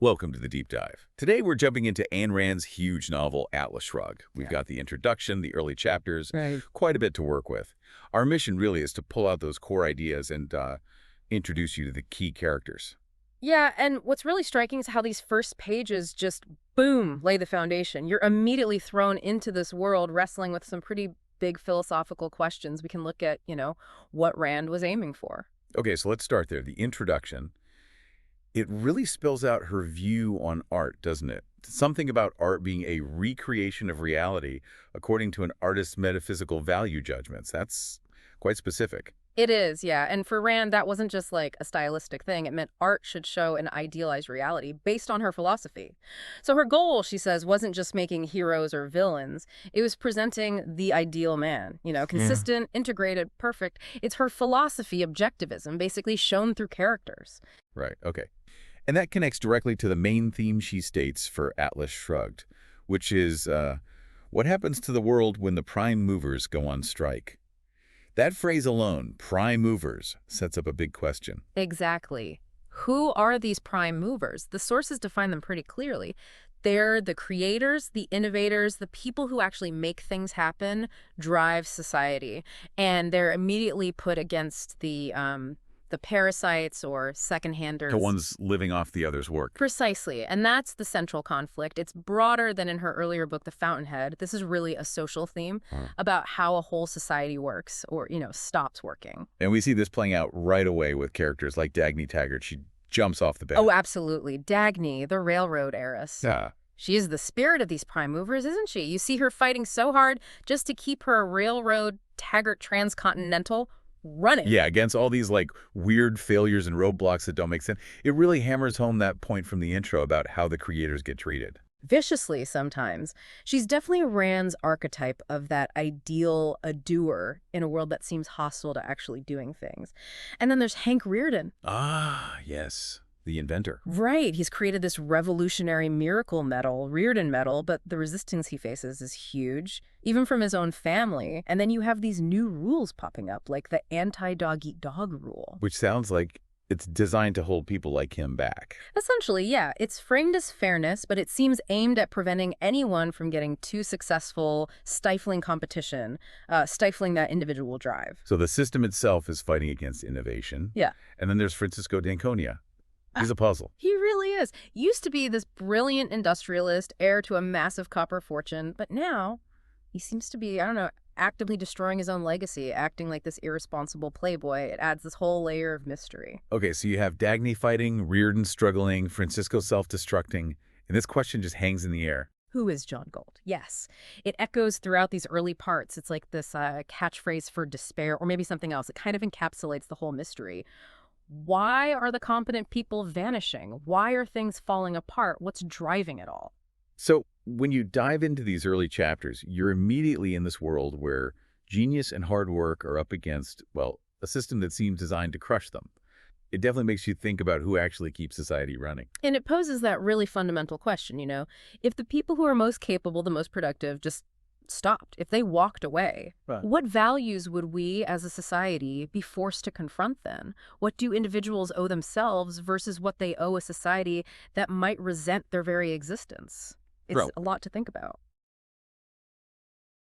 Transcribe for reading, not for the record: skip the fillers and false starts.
Welcome to the Deep Dive. Today we're jumping into Ayn Rand's huge novel, Atlas Shrugged. We've got the introduction, the early chapters, Right. quite a bit to work with. Our mission really is to pull out those core ideas and introduce you to the key characters. Yeah, and what's really striking is how these first pages just, boom, lay the foundation. You're immediately thrown into this world wrestling with some pretty big philosophical questions. We can look at, what Rand was aiming for. Okay, so let's start there. The introduction. It really spells out her view on art, doesn't it? Something about art being a recreation of reality according to an artist's metaphysical value judgments. That's quite specific. It is, yeah. And for Rand, that wasn't just like a stylistic thing. It meant art should show an idealized reality based on her philosophy. So her goal, she says, wasn't just making heroes or villains. It was presenting the ideal man, consistent, integrated, perfect. It's her philosophy, objectivism, basically shown through characters. Right, okay. And that connects directly to the main theme she states for Atlas Shrugged, which is what happens to the world when the prime movers go on strike? That phrase alone, prime movers, sets up a big question. Exactly. Who are these prime movers? The sources define them pretty clearly. They're the creators, the innovators, the people who actually make things happen, drive society. And they're immediately put against the parasites or second-handers. The ones living off the other's work. Precisely. And that's the central conflict. It's broader than in her earlier book, The Fountainhead. This is really a social theme about how a whole society works or, stops working. And we see this playing out right away with characters like Dagny Taggart. She jumps off the bed. Oh, absolutely. Dagny, the railroad heiress. Yeah. She is the spirit of these prime movers, isn't she? You see her fighting so hard just to keep her railroad Taggart transcontinental running. Yeah, against all these weird failures and roadblocks that don't make sense. It really hammers home that point from the intro about how the creators get treated. Viciously sometimes. She's definitely Rand's archetype of that ideal doer in a world that seems hostile to actually doing things. And then there's Hank Rearden. Ah, yes. The inventor. Right. He's created this revolutionary miracle medal, Rearden medal, but the resistance he faces is huge, even from his own family. And then you have these new rules popping up, like the anti-dog-eat-dog rule. Which sounds like it's designed to hold people like him back. Essentially, yeah. It's framed as fairness, but it seems aimed at preventing anyone from getting too successful, stifling competition, stifling that individual drive. So the system itself is fighting against innovation. Yeah. And then there's Francisco d'Anconia. He's a puzzle. He really is. Used to be this brilliant industrialist, heir to a massive copper fortune, but now he seems to be, actively destroying his own legacy, acting like this irresponsible playboy. It adds this whole layer of mystery. Okay, so you have Dagny fighting, Rearden struggling, Francisco self-destructing, and this question just hangs in the air. Who is John Galt? Yes. It echoes throughout these early parts. It's like this catchphrase for despair, or maybe something else. It kind of encapsulates the whole mystery. Why are the competent people vanishing? Why are things falling apart? What's driving it all? So when you dive into these early chapters, you're immediately in this world where genius and hard work are up against, well, a system that seems designed to crush them. It definitely makes you think about who actually keeps society running. And it poses that really fundamental question, if the people who are most capable, the most productive, just stopped, if they walked away, Right. What values would we as a society be forced to confront then? What do individuals owe themselves versus what they owe a society that might resent their very existence? It's Bro. a lot to think about.